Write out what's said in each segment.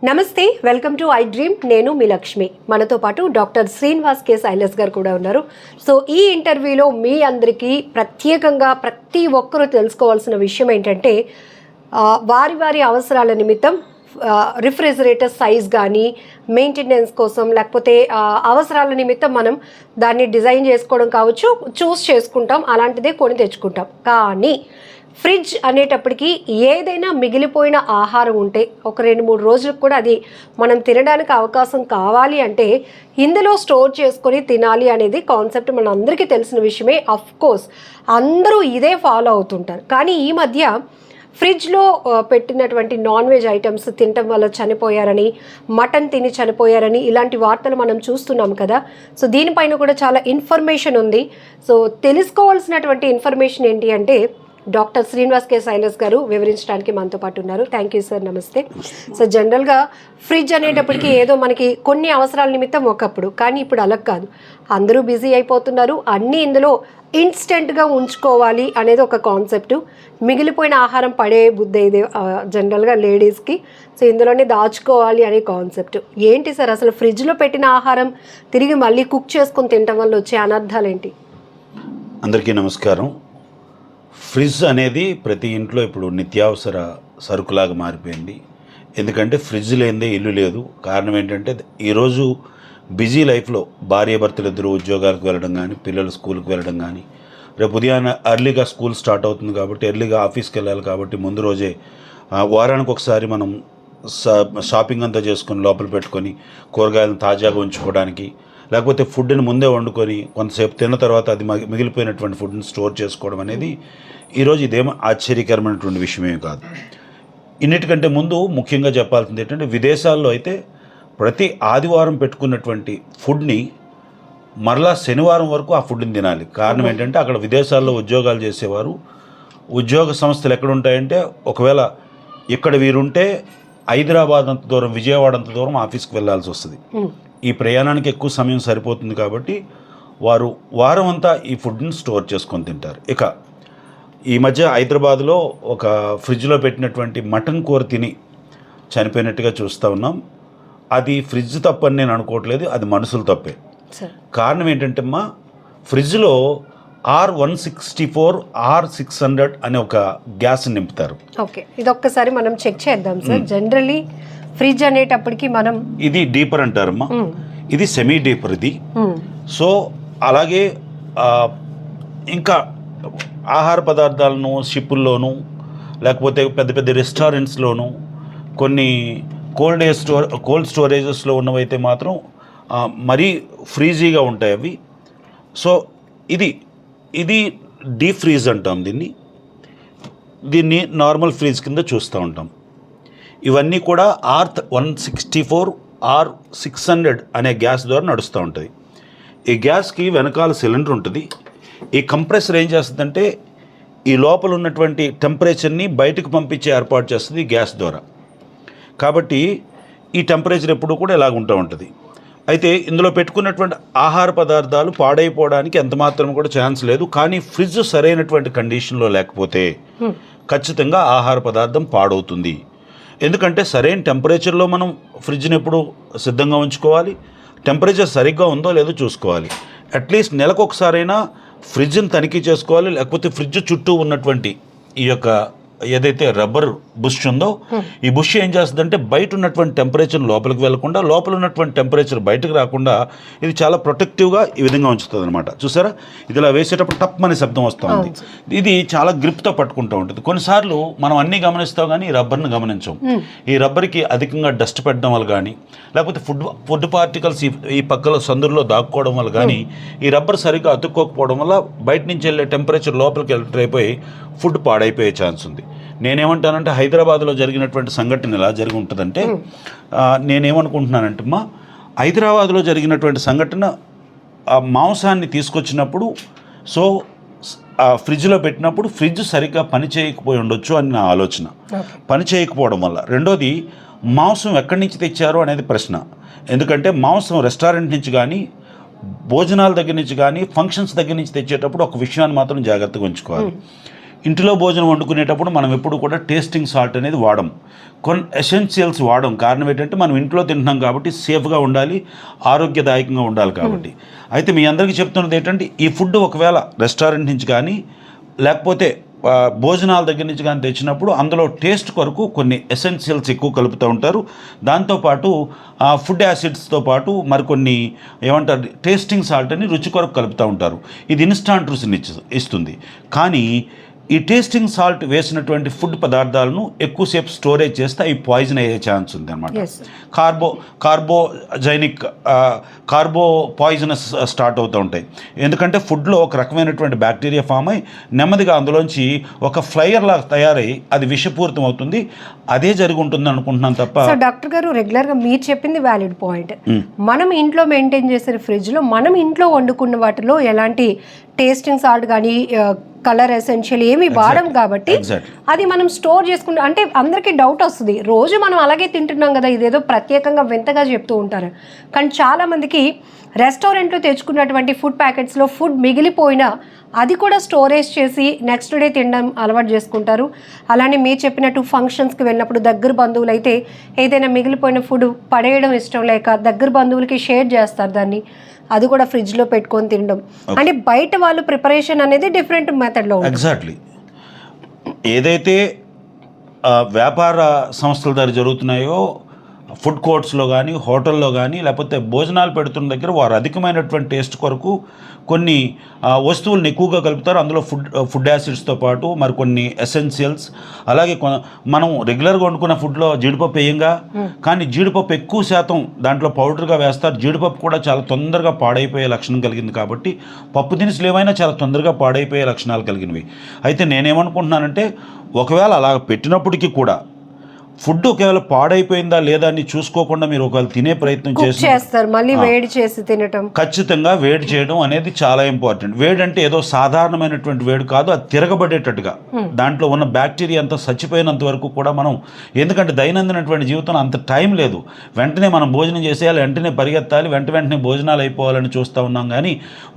నమస్తే, welcome to I dream. నేను మీ లక్ష్మి. మనతో పాటు డాక్టర్ శ్రీనివాస్ కే సైలస్ గారు కూడా ఉన్నారు. సో ఈ ఇంటర్వ్యూలో మీ అందరికీ ప్రత్యేకంగా ప్రతి ఒక్కరూ తెలుసుకోవాల్సిన విషయం ఏంటంటే వారి వారి అవసరాల నిమిత్తం రిఫ్రిజిరేటర్ సైజ్ కానీ మెయింటెనెన్స్ కోసం లేకపోతే అవసరాల నిమిత్తం మనం దాన్ని డిజైన్ చేసుకోవడం కావచ్చు, చూస్ చేసుకుంటాం, అలాంటిదే కొని తెచ్చుకుంటాం. కానీ ఫ్రిడ్జ్ అనేటప్పటికి ఏదైనా మిగిలిపోయిన ఆహారం ఉంటే ఒక 2-3 రోజులకు కూడా అది మనం తినడానికి అవకాశం కావాలి అంటే ఇందులో స్టోర్ చేసుకొని తినాలి అనేది కాన్సెప్ట్ మన అందరికీ తెలిసిన విషయమే. అఫ్ కోర్స్ అందరూ ఇదే ఫాలో అవుతుంటారు. కానీ ఈ మధ్య ఫ్రిడ్జ్లో పెట్టినటువంటి నాన్ వెజ్ ఐటమ్స్ తినటం వల్ల చనిపోయారని, మటన్ తిని చనిపోయారని ఇలాంటి వార్తలు మనం చూస్తున్నాం కదా. సో దీనిపైన కూడా చాలా ఇన్ఫర్మేషన్ ఉంది. సో తెలుసుకోవాల్సినటువంటి ఇన్ఫర్మేషన్ ఏంటి అంటే డాక్టర్ శ్రీనివాస్ కే సైలస్ గారు వివరించడానికి మనతో పాటు ఉన్నారు. థ్యాంక్ యూ సార్, నమస్తే. సో జనరల్గా ఫ్రిడ్జ్ అనేటప్పటికి ఏదో మనకి కొన్ని అవసరాల నిమిత్తం ఒకప్పుడు, కానీ ఇప్పుడు అలా కాదు. అందరూ బిజీ అయిపోతున్నారు. అన్నీ ఇందులో ఇన్స్టెంట్గా ఉంచుకోవాలి అనేది ఒక కాన్సెప్ట్. మిగిలిపోయిన ఆహారం పడే బుద్ధి ఇది జనరల్గా లేడీస్కి. సో ఇందులోనే దాచుకోవాలి అనే కాన్సెప్ట్. ఏంటి సార్ అసలు ఫ్రిడ్జ్లో పెట్టిన ఆహారం తిరిగి మళ్ళీ కుక్ చేసుకొని తినడం వల్ల వచ్చే అనర్థాలు ఏంటి? అందరికీ నమస్కారం. ఫ్రిడ్జ్ అనేది ప్రతి ఇంట్లో ఇప్పుడు నిత్యావసర సరుకులాగా మారిపోయింది. ఎందుకంటే ఫ్రిడ్జ్ లేనిదే ఇల్లు లేదు. కారణం ఏంటంటే ఈరోజు బిజీ లైఫ్లో భార్యాభర్తలు ఇద్దరు ఉద్యోగాలకు వెళ్ళడం కానీ, పిల్లలు స్కూల్కి వెళ్ళడం కానీ, రేపు ఉదయాన్నే ఎర్లీగా స్కూల్ స్టార్ట్ అవుతుంది కాబట్టి ఎర్లీగా ఆఫీస్కి వెళ్ళాలి కాబట్టి ముందు రోజే వారానికి ఒకసారి మనం షాపింగ్ అంతా చేసుకొని లోపల పెట్టుకొని కూరగాయలను తాజాగా ఉంచుకోవడానికి, లేకపోతే ఫుడ్ని ముందే వండుకొని కొంతసేపు తిన్న తర్వాత అది మిగిలిపోయినటువంటి ఫుడ్ని స్టోర్ చేసుకోవడం అనేది ఈరోజు ఇదేమో ఆశ్చర్యకరమైనటువంటి విషయమే కాదు. ఇన్నిటికంటే ముందు ముఖ్యంగా చెప్పాల్సింది ఏంటంటే విదేశాల్లో అయితే ప్రతి ఆదివారం పెట్టుకున్నటువంటి ఫుడ్ని మరలా శనివారం వరకు ఆ ఫుడ్ని తినాలి. కారణం ఏంటంటే అక్కడ విదేశాల్లో ఉద్యోగాలు చేసేవారు ఉద్యోగ సంస్థలు ఎక్కడ ఉంటాయంటే ఒకవేళ ఇక్కడ వీరుంటే హైదరాబాద్ అంత దూరం, విజయవాడ అంత దూరం ఆఫీస్కి వెళ్ళాల్సి వస్తుంది. ఈ ప్రయాణానికి ఎక్కువ సమయం సరిపోతుంది కాబట్టి వారు వారం అంతా ఈ ఫుడ్ని స్టోర్ చేసుకొని తింటారు. ఇక ఈ మధ్య హైదరాబాద్లో ఒక ఫ్రిడ్జ్లో పెట్టినటువంటి మటన్ కూర తిని చనిపోయినట్టుగా చూస్తూ ఉన్నాం. అది ఫ్రిడ్జ్ తప్పని నేను అనుకోవట్లేదు, అది మనుషులు తప్పే. కారణం ఏంటంటే అమ్మా, ఫ్రిడ్జ్లో R164 R600 అనే ఒక గ్యాస్ నింపుతారు. ఓకే, ఇది ఒక్కసారి మనం చెక్ చేద్దాం సార్. జనరల్లీ ఫ్రిడ్జ్ అనేటప్పటికి మనం ఇది డీపర్ అంటారమ్మా, ఇది సెమీ డీపర్ ఇది. సో అలాగే ఇంకా ఆహార పదార్థాలను షిప్పుల్లోనూ లేకపోతే పెద్ద పెద్ద రెస్టారెంట్స్లోనూ కొన్ని కోల్డ్ స్టోరేజెస్లో ఉన్నవైతే మాత్రం మరీ ఫ్రీజీగా ఉంటాయి అవి. సో ఇది డీప్ ఫ్రీజ్ అంటాం దీన్ని నార్మల్ ఫ్రీజ్ కింద చూస్తూ ఉంటాం. ఇవన్నీ కూడా R164 R600 అనే గ్యాస్ ద్వారా నడుస్తూ ఉంటుంది. ఈ గ్యాస్కి వెనకాల సిలిండర్ ఉంటుంది. ఈ కంప్రెసర్ ఏం చేస్తుందంటే ఈ లోపల ఉన్నటువంటి టెంపరేచర్ని బయటకు పంపించే ఏర్పాటు చేస్తుంది ఈ గ్యాస్ ద్వారా. కాబట్టి ఈ టెంపరేచర్ ఎప్పుడూ కూడా ఇలాగ ఉంటూ ఉంటుంది. అయితే ఇందులో పెట్టుకున్నటువంటి ఆహార పదార్థాలు పాడైపోవడానికి ఎంత మాత్రం కూడా ఛాన్స్ లేదు. కానీ ఫ్రిడ్జ్ సరైనటువంటి కండిషన్లో లేకపోతే ఖచ్చితంగా ఆహార పదార్థం పాడవుతుంది. ఎందుకంటే సరైన టెంపరేచర్లో మనం ఫ్రిడ్జ్ని ఎప్పుడు సిద్ధంగా ఉంచుకోవాలి. టెంపరేచర్ సరిగ్గా ఉందో లేదో చూసుకోవాలి. అట్లీస్ట్ నెలకు ఒకసారైనా ఫ్రిడ్జ్ని తనిఖీ చేసుకోవాలి. లేకపోతే ఫ్రిడ్జ్ చుట్టూ ఉన్నటువంటి ఈ యొక్క ఏదైతే రబ్బర్ బుష్ ఉందో ఈ బుష్ ఏం చేస్తుందంటే బయట ఉన్నటువంటి టెంపరేచర్ లోపలికి వెళ్లకుండా, లోపల ఉన్నటువంటి టెంపరేచర్ బయటకు రాకుండా ఇది చాలా ప్రొటెక్టివ్గా ఈ విధంగా ఉంచుతుంది అనమాట. చూసారా, ఇది ఇలా వేసేటప్పుడు టప్ అనే శబ్దం వస్తూ ఉంది. ఇది చాలా గ్రిప్తో పట్టుకుంటూ ఉంటుంది. కొన్నిసార్లు మనం అన్నీ గమనిస్తాం కానీ ఈ రబ్బర్ని గమనించాం. ఈ రబ్బర్కి అధికంగా డస్ట్ పెట్టడం వల్ల కానీ, లేకపోతే ఫుడ్ పార్టికల్స్ ఈ పక్కల సందుల్లో దాక్కోవడం వల్ల కానీ, ఈ రబ్బర్ సరిగ్గా అతుక్కోకపోవడం వల్ల బయట నుంచి వెళ్ళే టెంపరేచర్ లోపలికి ఎంటర్ అయిపోయి ఫుడ్ పాడైపోయే ఛాన్స్ ఉంది. నేనేమంటానంటే హైదరాబాద్లో జరిగినటువంటి సంఘటన ఎలా జరిగి ఉంటుందంటే, నేనేమనుకుంటున్నానంటే అమ్మా, హైదరాబాద్లో జరిగినటువంటి సంఘటన ఆ మాంసాన్ని తీసుకొచ్చినప్పుడు సో ఫ్రిడ్జ్లో పెట్టినప్పుడు ఫ్రిడ్జ్ సరిగ్గా పని చేయకపోయి ఉండొచ్చు అని నా ఆలోచన. పని చేయకపోవడం వల్ల. రెండోది, మాంసం ఎక్కడి నుంచి తెచ్చారు అనేది ప్రశ్న. ఎందుకంటే మాంసం రెస్టారెంట్ నుంచి కానీ, భోజనాల దగ్గర నుంచి కానీ, ఫంక్షన్స్ దగ్గర నుంచి తెచ్చేటప్పుడు ఒక విషయాన్ని మాత్రం జాగ్రత్తగా ఉంచుకోవాలి. ఇంటిలో భోజనం వండుకునేటప్పుడు మనం ఎప్పుడు కూడా టేస్టింగ్ సాల్ట్ అనేది వాడం, కొన్ని ఎసెన్షియల్స్ వాడం. కారణం ఏంటంటే మనం ఇంట్లో తింటున్నాం కాబట్టి సేఫ్గా ఉండాలి, ఆరోగ్యదాయకంగా ఉండాలి కాబట్టి. అయితే మీ అందరికీ చెప్తున్నది ఏంటంటే ఈ ఫుడ్ ఒకవేళ రెస్టారెంట్ నుంచి కానీ లేకపోతే భోజనాల దగ్గర నుంచి కానీ తెచ్చినప్పుడు అందులో టేస్ట్ కొరకు కొన్ని ఎసెన్షియల్స్ ఎక్కువ కలుపుతూ ఉంటారు. దాంతోపాటు ఫుడ్ యాసిడ్స్తో పాటు మరికొన్ని ఏమంటారు టేస్టింగ్ సాల్ట్ అని రుచి కొరకు కలుపుతూ ఉంటారు. ఇది ఇన్స్టాంట్ రుచిని ఇస్తుంది. కానీ ఈ టేస్టింగ్ సాల్ట్ వేసినటువంటి ఫుడ్ పదార్థాలను ఎక్కువసేపు స్టోరేజ్ చేస్తే అవి పాయిజన్ అయ్యే ఛాన్స్ ఉంది అనమాట. కార్బో పాయిజనస్ స్టార్ట్ అవుతూ ఉంటాయి. ఎందుకంటే ఫుడ్లో ఒక రకమైనటువంటి బ్యాక్టీరియా ఫామ్ అయ్యి నెమ్మదిగా అందులోంచి ఒక ఫ్లైయర్ లాగా తయారై అది విషపూరితం అవుతుంది. అదే జరిగి ఉంటుంది అనుకుంటున్నాను తప్ప. డాక్టర్ గారు రెగ్యులర్గా మీరు చెప్పింది వ్యాలిడ్ పాయింట్. మనం ఇంట్లో మెయింటైన్ చేసే ఫ్రిడ్జ్లో మనం ఇంట్లో వండుకున్న వాటిలో ఎలాంటి టేస్టింగ్ సాల్ట్ కానీ కలర్ ఎసెన్షియల్ ఏమి వాడం కాబట్టి అది మనం స్టోర్ చేసుకుంటే, అంటే అందరికీ డౌట్ వస్తుంది, రోజు మనం అలాగే తింటున్నాం కదా, ఇదేదో ప్రత్యేకంగా వింతగా చెప్తూ ఉంటారు. కానీ చాలామందికి రెస్టారెంట్లో తెచ్చుకున్నటువంటి ఫుడ్ ప్యాకెట్స్లో ఫుడ్ మిగిలిపోయినా అది కూడా స్టోరేజ్ చేసి నెక్స్ట్ డే తినడం అలవాటు చేసుకుంటారు. అలానే మీరు చెప్పినట్టు ఫంక్షన్స్కి వెళ్ళినప్పుడు దగ్గర బంధువులు అయితే ఏదైనా మిగిలిపోయిన ఫుడ్ పడేయడం ఇష్టం లేక దగ్గర బంధువులకి షేర్ చేస్తారు దాన్ని, అది కూడా ఫ్రిడ్జ్లో పెట్టుకొని తినడం. అంటే బయట వాళ్ళు ప్రిపరేషన్ అనేది డిఫరెంట్ మెథడ్లో. ఎగ్జాక్ట్లీ. ఏదైతే వ్యాపార సంస్థల ద్వారా జరుగుతున్నాయో ఫుడ్ కోర్ట్స్లో కానీ హోటల్లో కానీ లేకపోతే భోజనాలు పెడుతున్న దగ్గర వారు అధికమైనటువంటి టేస్ట్ కొరకు కొన్ని వస్తువులను ఎక్కువగా కలుపుతారు. అందులో ఫుడ్ యాసిడ్స్తో పాటు మరికొన్ని ఎసెన్షియల్స్, అలాగే మనం రెగ్యులర్గా వండుకున్న ఫుడ్లో జీడిపప్పు వేయంగా, కానీ జీడిపప్పు ఎక్కువ శాతం దాంట్లో పౌడర్గా వేస్తారు. జీడిపప్పు కూడా చాలా తొందరగా పాడైపోయే లక్షణం కలిగింది కాబట్టి పప్పు దినుసులు ఏమైనా చాలా తొందరగా పాడైపోయే లక్షణాలు కలిగినవి. అయితే నేనేమనుకుంటున్నానంటే ఒకవేళ అలా పెట్టినప్పటికీ కూడా ఫుడ్ ఒకవేళ పాడైపోయిందా లేదా అని చూసుకోకుండా మీరు ఒకవేళ తినే ప్రయత్నం చేస్తారు, మళ్ళీ వేడి చేసి తినటం, ఖచ్చితంగా వేడి చేయడం అనేది చాలా ఇంపార్టెంట్. వేడి అంటే ఏదో సాధారణమైనటువంటి వేడి కాదు, అది తిరగబడేటట్టుగా దాంట్లో ఉన్న బ్యాక్టీరియా అంతా చచ్చిపోయినంత వరకు కూడా మనం, ఎందుకంటే దైనందినటువంటి జీవితంలో అంత టైం లేదు, వెంటనే మనం భోజనం చేసేయాలి, వెంటనే పరిగెత్తాలి, వెంటనే భోజనాలు అయిపోవాలని చూస్తూ ఉన్నాం. కానీ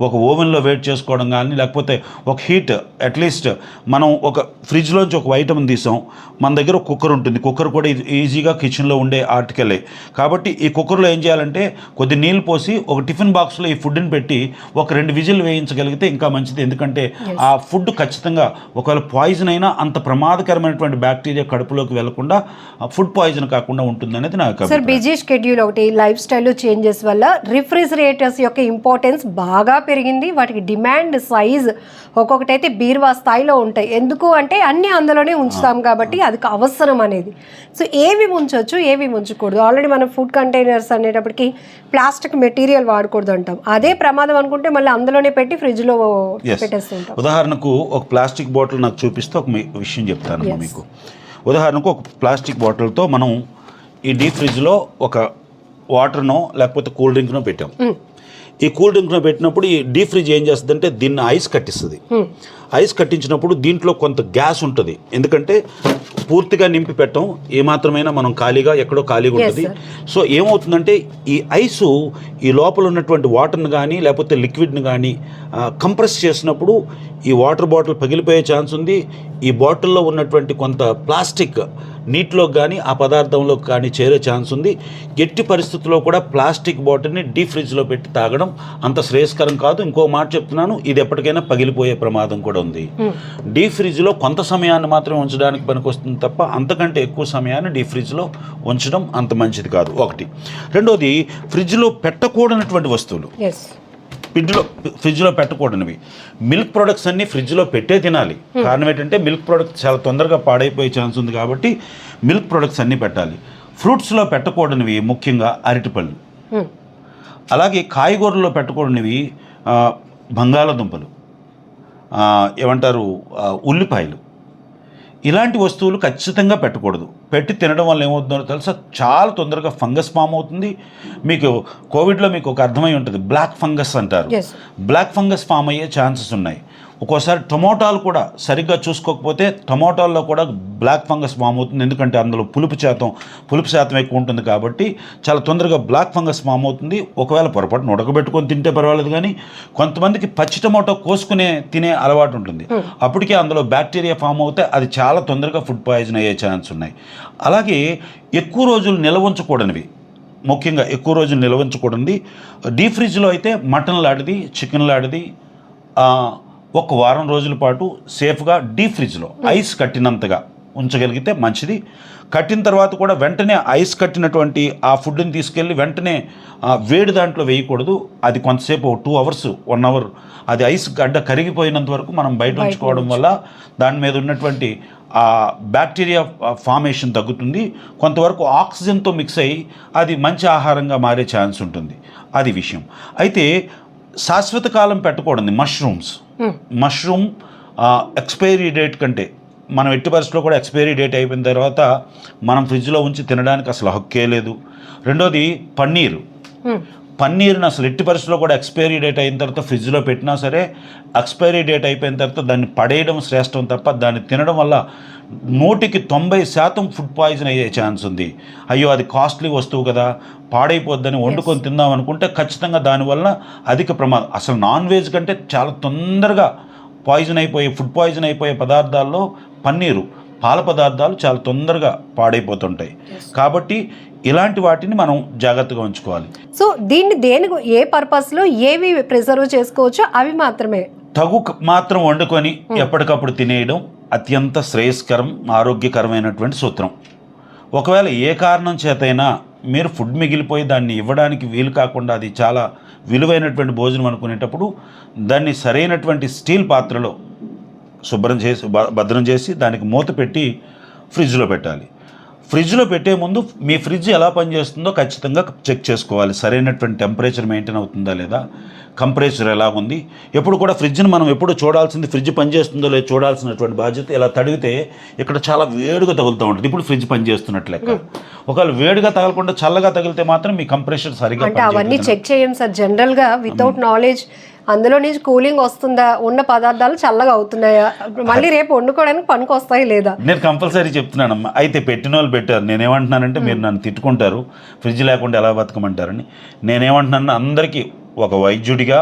ఒక ఓవెన్లో వేడి చేసుకోవడం కానీ లేకపోతే ఒక హీట్, అట్లీస్ట్ మనం ఒక ఫ్రిడ్జ్లోంచి ఒక వైటమిన్ తీసాం, మన దగ్గర ఒక కుక్కర్ ఉంటుంది, కుక్కర్ కూడా ఈజీగా కిచెన్లో ఉండే ఆర్టికలే కాబట్టి ఈ కుక్కర్లో ఏం చేయాలంటే కొద్ది నీళ్ళు పోసి ఒక టిఫిన్ బాక్స్లో ఈ ఫుడ్ని పెట్టి ఒక 2 విజిల్ వేయించగలిగితే ఇంకా మంచిది. ఎందుకంటే ఆ ఫుడ్ ఖచ్చితంగా ఒకవేళ పాయిజన్ అయినా అంత ప్రమాదకరమైనటువంటి బ్యాక్టీరియా కడుపులోకి వెళ్లకుండా ఫుడ్ పాయిజన్ కాకుండా ఉంటుంది అనేది నాకు అభిప్రాయం. సార్, బిజీ షెడ్యూల్ ఒకటి, లైఫ్ స్టైల్ చేంజెస్ వల్ల రిఫ్రిజిరేటర్స్ యొక్క ఇంపార్టెన్స్ బాగా పెరిగింది. వాటికి డిమాండ్, సైజ్ ఒక్కొక్కటైతే బీరువా స్థాయిలో ఉంటాయి. ఎందుకు అంటే అన్నీ అందులోనే ఉంచుతాం కాబట్టి అది అవసరం అనేది. సో ఏవి ఉంచవచ్చు, ఏవి ఉంచకూడదు. ఆల్రెడీ మనం ఫుడ్ కంటైనర్స్ అనేటప్పటికి ప్లాస్టిక్ మెటీరియల్ వాడకూడదు అంటాం. అదే ప్రమాదం అనుకుంటే మళ్ళీ అందులోనే పెట్టి ఫ్రిడ్జ్లో పెట్టేస్తుంటాం. ఉదాహరణకు ఒక ప్లాస్టిక్ బాటిల్ నాకు చూపిస్తే ఒక విషయం చెప్తాను మీకు. ఉదాహరణకు ఒక ప్లాస్టిక్ బాటిల్తో మనం ఈ డీప్ ఫ్రిడ్జ్లో ఒక వాటర్నో లేకపోతే కూల్ డ్రింక్నో పెట్టాం. ఈ కూల్ డ్రింక్ను పెట్టినప్పుడు ఈ డీప్ ఫ్రిడ్జ్ ఏం చేస్తుందంటే దీన్ని ఐస్ కట్టిస్తుంది. ఐస్ కట్టించినప్పుడు దీంట్లో కొంత గ్యాస్ ఉంటుంది, ఎందుకంటే పూర్తిగా నింపి పెట్టం, ఏమాత్రమైనా మనం ఖాళీగా ఎక్కడో ఖాళీగా ఉంటుంది. సో ఏమవుతుందంటే ఈ ఐసు ఈ లోపల ఉన్నటువంటి వాటర్ని కానీ లేకపోతే లిక్విడ్ని కానీ కంప్రెస్ చేసినప్పుడు ఈ వాటర్ బాటిల్ పగిలిపోయే ఛాన్స్ ఉంది. ఈ బాటిల్లో ఉన్నటువంటి కొంత ప్లాస్టిక్ నీటిలో కానీ ఆ పదార్థంలో కానీ చేరే ఛాన్స్ ఉంది. ఎట్టి పరిస్థితుల్లో కూడా ప్లాస్టిక్ బాటిల్ని డీప్ ఫ్రిడ్జ్లో పెట్టి తాగడం అంత శ్రేయస్కరం కాదు. ఇంకో మాట చెప్తున్నాను, ఇది ఎప్పటికైనా పగిలిపోయే ప్రమాదం కూడా ఉంది. డీప్ ఫ్రిడ్జ్లో కొంత సమయాన్ని మాత్రమే ఉంచడానికి పనికొస్తుంది తప్ప అంతకంటే ఎక్కువ సమయాన్ని డీప్ ఫ్రిడ్జ్లో ఉంచడం అంత మంచిది కాదు. ఒకటి. రెండోది, ఫ్రిడ్జ్లో పెట్టకూడనటువంటి వస్తువులు ఫ్రిడ్జ్లో పెట్టకూడనివి. మిల్క్ ప్రొడక్ట్స్ అన్నీ ఫ్రిడ్జ్లో పెట్టే తినాలి. కారణం ఏంటంటే మిల్క్ ప్రొడక్ట్స్ చాలా తొందరగా పాడైపోయే ఛాన్స్ ఉంది కాబట్టి మిల్క్ ప్రొడక్ట్స్ అన్నీ పెట్టాలి. ఫ్రూట్స్లో పెట్టకూడనివి ముఖ్యంగా అరటిపళ్ళు, అలాగే కాయగూరల్లో పెట్టకూడనివి బంగాళాదుంపలు, ఏమంటారు ఉల్లిపాయలు, ఇలాంటి వస్తువులు ఖచ్చితంగా పెట్టకూడదు. పెట్టి తినడం వల్ల ఏమవుతుందో తెలుసా, చాలా తొందరగా ఫంగస్ ఫామ్ అవుతుంది. మీకు కోవిడ్లో మీకు ఒక అర్థమై ఉంటుంది, బ్లాక్ ఫంగస్ అంటారు. Yes. బ్లాక్ ఫంగస్ ఫామ్ అయ్యే ఛాన్సెస్ ఉన్నాయి. ఒక్కోసారి టొమాటోలు కూడా సరిగ్గా చూసుకోకపోతే టొమాటోల్లో కూడా బ్లాక్ ఫంగస్ ఫామ్ అవుతుంది. ఎందుకంటే అందులో పులుపు శాతం ఎక్కువ ఉంటుంది కాబట్టి చాలా తొందరగా బ్లాక్ ఫంగస్ ఫామ్ అవుతుంది. ఒకవేళ పొరపాటున ఉడకబెట్టుకొని తింటే పర్వాలేదు, కానీ కొంతమందికి పచ్చి టొమాటో కోసుకునే తినే అలవాటు ఉంటుంది. అప్పటికే అందులో బ్యాక్టీరియా ఫామ్ అవుతే అది చాలా తొందరగా ఫుడ్ పాయిజన్ అయ్యే ఛాన్స్ ఉన్నాయి. అలాగే ఎక్కువ రోజులు నిల్వ ఉంచకూడనివి, ముఖ్యంగా ఎక్కువ రోజులు నిల్వ ఉంచకూడనిది డీప్ ఫ్రిడ్జ్లో అయితే మటన్ లాంటిది, చికెన్ లాంటిది ఒక వారం రోజుల పాటు సేఫ్గా డీప్ ఫ్రిడ్జ్లో ఐస్ కట్టినంతగా ఉంచగలిగితే మంచిది. కట్టిన తర్వాత కూడా వెంటనే ఐస్ కట్టినటువంటి ఆ ఫుడ్ని తీసుకెళ్ళి వెంటనే వేడి దాంట్లో వేయకూడదు. అది కొంతసేపు 2 hours 1 hour అది ఐస్ గడ్డ కరిగిపోయినంత వరకు మనం బయట ఉంచుకోవడం వల్ల దాని మీద ఉన్నటువంటి ఆ బ్యాక్టీరియా ఫార్మేషన్ తగ్గుతుంది. కొంతవరకు ఆక్సిజన్తో మిక్స్ అయ్యి అది మంచి ఆహారంగా మారే ఛాన్స్ ఉంటుంది. అది విషయం. అయితే శాశ్వత కాలం పెట్టకూడదు. మష్రూమ్ ఎక్స్పైరీ డేట్ కంటే మనం ఎట్టి పరిస్థితుల్లో కూడా ఎక్స్పైరీ డేట్ అయిపోయిన తర్వాత మనం ఫ్రిడ్జ్లో ఉంచి తినడానికి అసలు హక్కే లేదు. రెండోది పన్నీర్ని అసలు ఎట్టి పరిస్థితుల్లో కూడా ఎక్స్పైరీ డేట్ అయిన తర్వాత ఫ్రిడ్జ్లో పెట్టినా సరే ఎక్స్పైరీ డేట్ అయిపోయిన తర్వాత దాన్ని పడేయడం శ్రేష్టం తప్ప దాన్ని తినడం వల్ల 90% ఫుడ్ పాయిజన్ అయ్యే ఛాన్స్ ఉంది. అయ్యో అది కాస్ట్లీ వస్తువు కదా, పాడైపోద్దని వండుకొని తిందాం అనుకుంటే ఖచ్చితంగా దానివల్ల అధిక ప్రమాదం. అసలు నాన్ వెజ్ కంటే చాలా తొందరగా ఫుడ్ పాయిజన్ అయిపోయే పదార్థాల్లో పన్నీరు, పాల పదార్థాలు చాలా తొందరగా పాడైపోతుంటాయి. కాబట్టి ఇలాంటి వాటిని మనం జాగ్రత్తగా ఉంచుకోవాలి. సో దీన్ని ఏ పర్పస్లో ఏవి ప్రిజర్వ్ చేసుకోవచ్చో అవి మాత్రమే తగు మాత్రం వండుకొని ఎప్పటికప్పుడు తినేయడం అత్యంత శ్రేయస్కరం, ఆరోగ్యకరమైనటువంటి సూత్రం. ఒకవేళ ఏ కారణం చేతైనా మీరు ఫుడ్ మిగిలిపోయి దాన్ని ఇవ్వడానికి వీలు కాకుండా అది చాలా విలువైనటువంటి భోజనం అనుకునేటప్పుడు దాన్ని సరైనటువంటి స్టీల్ పాత్రలో శుభ్రం చేసి భద్రం చేసి దానికి మూత పెట్టి ఫ్రిడ్జ్లో పెట్టాలి. ఫ్రిడ్జ్లో పెట్టే ముందు మీ ఫ్రిడ్జ్ ఎలా పనిచేస్తుందో ఖచ్చితంగా చెక్ చేసుకోవాలి. సరైనటువంటి టెంపరేచర్ మెయింటైన్ అవుతుందా లేదా, కంపరేచర్ ఎలా ఉంది. ఎప్పుడు కూడా ఫ్రిడ్జ్ని మనం ఎప్పుడు చూడాల్సింది ఫ్రిడ్జ్ పనిచేస్తుందో లేదో చూడాల్సినటువంటి బాధ్యత. ఇలా తడిగితే ఇక్కడ చాలా వేడిగా తగులుతూ ఉంటుంది, ఇప్పుడు ఫ్రిడ్జ్ పనిచేస్తున్నట్లే. ఒకవేళ వేడిగా తగలకుండా చల్లగా తగిలితే మాత్రం మీ కంప్రెషర్ సరిగా అంటే అవన్నీ చెక్ చేయం సార్. జనరల్గా వితౌట్ నాలెడ్జ్ అందులో నుంచి కూలింగ్ వస్తుందా, ఉన్న పదార్థాలు చల్లగా అవుతున్నాయా, మళ్ళీ రేపు వండుకోవడానికి పనికి వస్తాయి లేదా. నేను కంపల్సరీ చెప్తున్నానమ్మా. అయితే పెట్టిన వాళ్ళు పెట్టారు. నేనేమంటున్నానంటే మీరు నన్ను తిట్టుకుంటారు, ఫ్రిడ్జ్ లేకుండా ఎలా బతకమంటారని. నేనేమంటున్నాను, అందరికీ ఒక వైద్యుడిగా,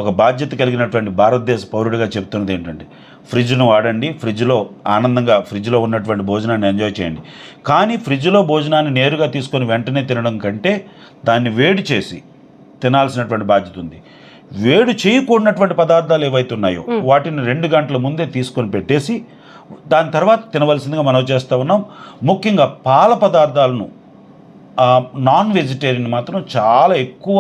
ఒక బాధ్యత కలిగినటువంటి భారతదేశ పౌరుడిగా చెప్తున్నది ఏంటంటే ఫ్రిడ్జ్ను వాడండి, ఫ్రిడ్జ్లో ఆనందంగా ఫ్రిడ్జ్లో ఉన్నటువంటి భోజనాన్ని ఎంజాయ్ చేయండి. కానీ ఫ్రిడ్జ్లో భోజనాన్ని నేరుగా తీసుకొని వెంటనే తినడం కంటే దాన్ని వేడి చేసి తినాల్సినటువంటి బాధ్యత ఉంది. వేడి చేయకూడనటువంటి పదార్థాలు ఏవైతే ఉన్నాయో వాటిని 2 గంటల ముందే తీసుకొని పెట్టేసి దాని తర్వాత తినవలసిందిగా మనం చేస్తూ ఉన్నాం. ముఖ్యంగా పాల పదార్థాలను నాన్ వెజిటేరియన్ మాత్రం చాలా ఎక్కువ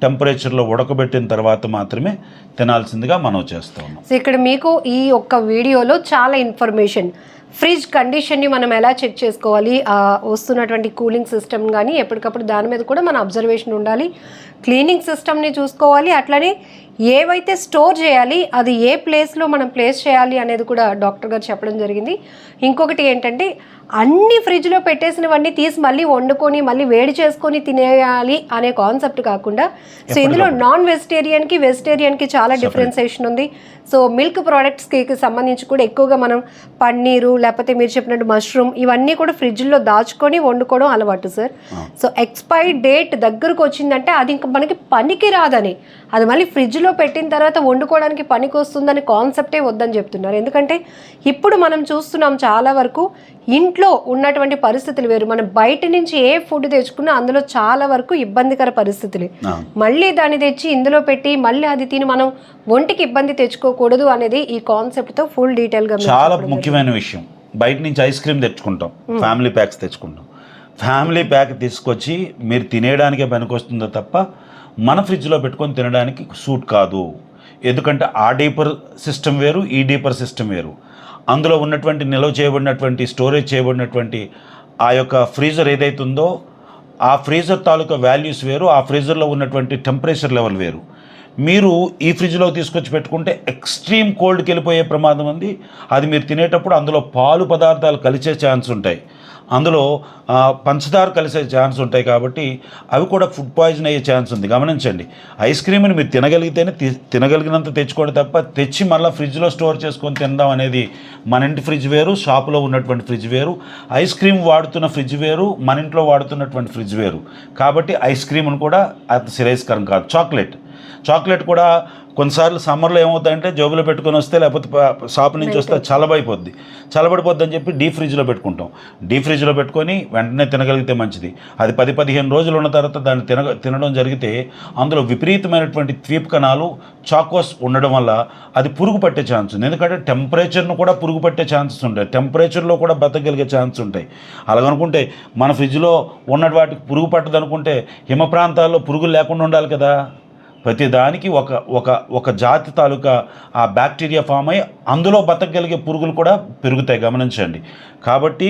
టెంపరేచర్లో ఉడకబెట్టిన తర్వాత మాత్రమే తినాల్సిందిగా మనం చేస్తూ ఉన్నాం. సో ఇక్కడ మీకు ఈ ఒక్క వీడియోలో చాలా ఇన్ఫర్మేషన్, ఫ్రిడ్జ్ కండిషన్ని మనం ఎలా చెక్ చేసుకోవాలి, వస్తున్నటువంటి కూలింగ్ సిస్టమ్ కానీ ఎప్పటికప్పుడు దాని మీద కూడా మన అబ్జర్వేషన్ ఉండాలి, క్లీనింగ్ సిస్టమ్ని చూసుకోవాలి, అట్లనే ఏవైతే స్టోర్ చేయాలి అది ఏ ప్లేస్లో మనం ప్లేస్ చేయాలి అనేది కూడా డాక్టర్ గారు చెప్పడం జరిగింది. ఇంకొకటి ఏంటంటే అన్ని ఫ్రిడ్జ్లో పెట్టేసినవన్నీ తీసి మళ్ళీ వండుకొని మళ్ళీ వేడి చేసుకొని తినేయాలి అనే కాన్సెప్ట్ కాకుండా, సో ఇందులో నాన్ వెజిటేరియన్కి వెజిటేరియన్కి చాలా డిఫరెన్సియేషన్ ఉంది. సో మిల్క్ ప్రోడక్ట్స్కి సంబంధించి కూడా ఎక్కువగా మనం పన్నీరు లేకపోతే మీరు చెప్పినట్టు మష్రూమ్ ఇవన్నీ కూడా ఫ్రిడ్జ్లో దాచుకొని వండుకోవడం అలవాటు సార్. సో ఎక్స్పైరీ డేట్ దగ్గరకు వచ్చిందంటే అది ఇంకా మనకి పనికి రాదని, అది మళ్ళీ ఫ్రిడ్జ్లో పెట్టిన తర్వాత వండుకోవడానికి పనికి వస్తుందని కాన్సెప్టే వద్దని చెప్తున్నారు. ఎందుకంటే ఇప్పుడు మనం చూస్తున్నాం చాలా వరకు ఇంట్లో ఉన్నటువంటి పరిస్థితులు వేరు, మనం బయట నుంచి ఏ ఫుడ్ తెచ్చుకున్నా అందులో చాలా వరకు ఇబ్బందికర పరిస్థితులే. మళ్ళీ దాన్ని తెచ్చి ఇందులో పెట్టి మళ్ళీ అది తిని మనం ఒంటికి ఇబ్బంది తెచ్చుకోకూడదు అనేది ఈ కాన్సెప్ట్తో ఫుల్ డీటెయిల్గా చాలా ముఖ్యమైన విషయం. బయట నుంచి ఐస్ క్రీమ్ తెచ్చుకుంటాం, ఫ్యామిలీ ప్యాక్స్ తెచ్చుకుంటాం. ఫ్యామిలీ ప్యాక్ తీసుకొచ్చి మీరు తినేయడానికే పనికొస్తుందో తప్ప మన ఫ్రిడ్జ్లో పెట్టుకొని తినడానికి సూట్ కాదు. ఎందుకంటే ఆ డీపర్ సిస్టమ్ వేరు, ఈ డీపర్ సిస్టమ్ వేరు. అందులో ఉన్నటువంటి నిల్వ చేయబడినటువంటి స్టోరేజ్ చేయబడినటువంటి ఆ యొక్క ఫ్రీజర్ ఏదైతే ఉందో ఆ ఫ్రీజర్ తాలూకా వాల్యూస్ వేరు, ఆ ఫ్రీజర్లో ఉన్నటువంటి టెంపరేచర్ లెవెల్ వేరు. మీరు ఈ ఫ్రిడ్జ్లో తీసుకొచ్చి పెట్టుకుంటే ఎక్స్ట్రీమ్ కోల్డ్కి వెళ్ళిపోయే ప్రమాదం ఉంది. అది మీరు తినేటప్పుడు అందులో పాలు పదార్థాలు కలిసే ఛాన్స్ ఉంటాయి. అందులో పంచదార కలిసే ఛాన్స్ ఉంటాయి కాబట్టి అవి కూడా ఫుడ్ పాయిజన్ అయ్యే ఛాన్స్ ఉంది. గమనించండి, ఐస్ క్రీమ్ని మీరు తినగలిగితేనే తినగలిగినంత తెచ్చుకోవడం తప్ప తెచ్చి మళ్ళీ ఫ్రిడ్జ్లో స్టోర్ చేసుకొని తినడం అనేది మన ఇంటి ఫ్రిడ్జ్ వేరు, షాపులో ఉన్నటువంటి ఫ్రిడ్జ్ వేరు. ఐస్ క్రీమ్ వాడుతున్న ఫ్రిడ్జ్ వేరు, మన ఇంట్లో వాడుతున్నటువంటి ఫ్రిడ్జ్ వేరు. కాబట్టి ఐస్ క్రీమ్ను కూడా అంత శ్రేయస్కరం కాదు. చాక్లెట్ కూడా కొన్నిసార్లు సమ్మర్లో ఏమవుతాయంటే జోబులో పెట్టుకొని వస్తే, లేకపోతే షాప్ నుంచి వస్తే చల్లబడిపోద్ది అని చెప్పి డీప్ ఫ్రిడ్జ్లో పెట్టుకుంటాం. డీప్ ఫ్రిడ్జ్లో పెట్టుకొని వెంటనే తినగలిగితే మంచిది. అది 10-15 రోజులు ఉన్న తర్వాత దాన్ని తినడం జరిగితే అందులో విపరీతమైనటువంటి ద్వీప కణాలు, చాకోస్ ఉండడం వల్ల అది పురుగు పట్టే ఛాన్స్ ఉంది. ఎందుకంటే టెంపరేచర్ను కూడా పురుగు పట్టే ఛాన్సెస్ ఉంటాయి, టెంపరేచర్లో కూడా బతకగలిగే ఛాన్స్ ఉంటాయి. అలాగనుకుంటే మన ఫ్రిడ్జ్లో ఉన్న వాటికి పురుగు పట్టదు అనుకుంటే హిమ ప్రాంతాల్లో పురుగులు లేకుండా ఉండాలి కదా. ప్రతి దానికి ఒక జాతి తాలూకా ఆ బ్యాక్టీరియా ఫామ్ అయ్యి అందులో బతకగలిగే పురుగులు కూడా పెరుగుతాయి, గమనించండి. కాబట్టి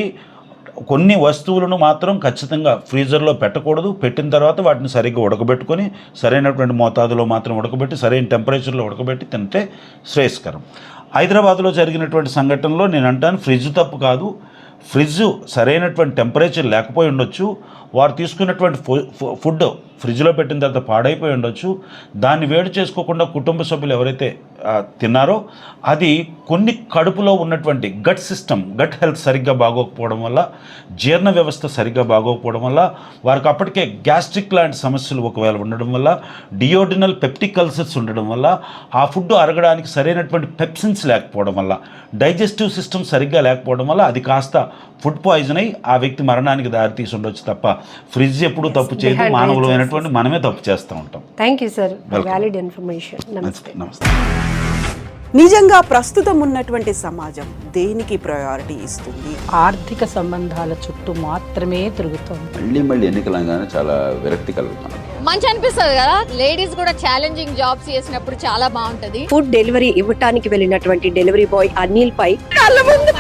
కొన్ని వస్తువులను మాత్రం ఖచ్చితంగా ఫ్రీజర్లో పెట్టకూడదు. పెట్టిన తర్వాత వాటిని సరిగ్గా ఉడకబెట్టుకొని సరైనటువంటి మోతాదులో మాత్రం ఉడకబెట్టి సరైన టెంపరేచర్లో ఉడకబెట్టి తింటే శ్రేయస్కరం. హైదరాబాద్లో జరిగినటువంటి సంఘటనలో నేను అంటాను, ఫ్రిడ్జ్ తప్పు కాదు. ఫ్రిడ్జ్ సరైనటువంటి టెంపరేచర్ లేకపోయి ఉండొచ్చు, వారు తీసుకున్నటువంటి ఫుడ్ ఫ్రిడ్జ్లో పెట్టిన తర్వాత పాడైపోయి ఉండొచ్చు. దాన్ని వేడి చేసుకోకుండా కుటుంబ సభ్యులు ఎవరైతే తిన్నారో అది కొన్ని కడుపులో ఉన్నటువంటి గట్ హెల్త్ సరిగ్గా బాగోకపోవడం వల్ల, జీర్ణ వ్యవస్థ సరిగ్గా బాగోకపోవడం వల్ల, వారికి అప్పటికే గ్యాస్ట్రిక్ లాంటి సమస్యలు ఒకవేళ ఉండడం వల్ల, డియోడినల్ పెప్టిక్ అల్సర్స్ ఉండడం వల్ల, ఆ ఫుడ్ అరగడానికి సరైనటువంటి పెప్సిన్స్ లేకపోవడం వల్ల, డైజెస్టివ్ సిస్టమ్ సరిగ్గా లేకపోవడం వల్ల అది కాస్త ఫుడ్ పాయిజన్ అయ్యి ఆ వ్యక్తి మరణానికి దారితీసి ఉండొచ్చు తప్ప ఫ్రిడ్జ్ ఎప్పుడు తప్పు చేయదు. మానవులమైనటువంటి మనమే తప్పు చేస్తూ ఉంటాం. Thank you sir, valid information. నమస్తే. నిజంగా ప్రస్తుతం ఉన్నటువంటి సమాజం దేనికి ప్రయారిటీ ఇస్తుంది? ఆర్థిక సంబంధాల చుట్టూ మాత్రమే తిరుగుతోంది. మళ్ళీ ఎన్నికలంగానే చాలా విరక్తి కలుగుతుంది. మంచి అనిపిస్తుంది కదా, లేడీస్ కూడా ఛాలెంజింగ్ జాబ్స్ చేసినప్పుడు చాలా బాగుంటది. ఫుడ్ డెలివరీ ఇవ్వటానికి వెళ్ళినటువంటి డెలివరీ బాయ్ అనిల్ పై కళ్ళ ముందు